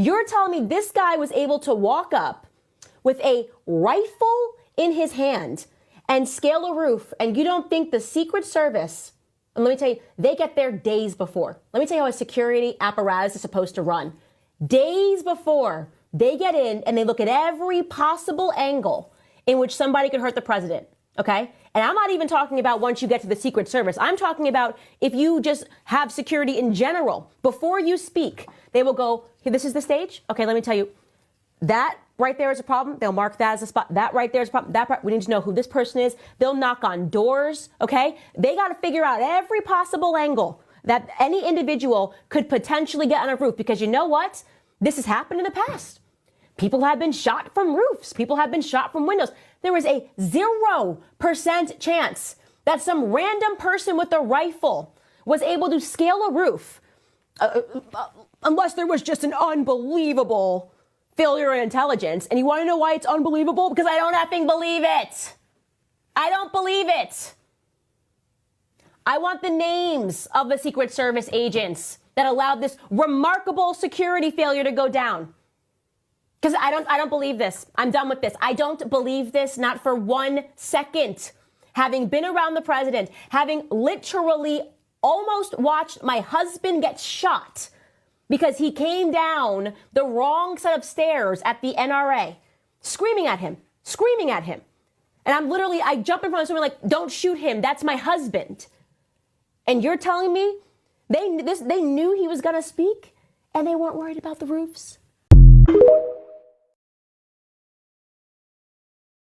You're telling me this guy was able to walk up with a rifle in his hand and scale a roof, and you don't think the Secret Service, and let me tell you, they get there days before. Let me tell you how a security apparatus is supposed to run. Days before, they get in and they look at every possible angle in which somebody could hurt the president, okay? And I'm not even talking about once you get to the Secret Service. I'm talking about if you just have security in general. Before you speak, they will go, hey, this is the stage? Okay, let me tell you, that right there is a problem. They'll mark that as a spot. That right there is a problem. We need to know who this person is. They'll knock on doors, okay? They got to figure out every possible angle that any individual could potentially get on a roof, because you know what? This has happened in the past. People have been shot from roofs. People have been shot from windows. There is a 0% chance that some random person with a rifle was able to scale a roof, unless there was just an unbelievable failure in intelligence. And you want to know why it's unbelievable? Because I don't effing believe it. I don't believe it. I want the names of the Secret Service agents that allowed this remarkable security failure to go down. Because I don't believe this. I'm done with this. I don't believe this, not for 1 second. Having been around the president, having literally almost watched my husband get shot because he came down the wrong set of stairs at the NRA, screaming at him. And I jump in front of someone like, don't shoot him. That's my husband. And you're telling me they knew he was going to speak and they weren't worried about the roofs?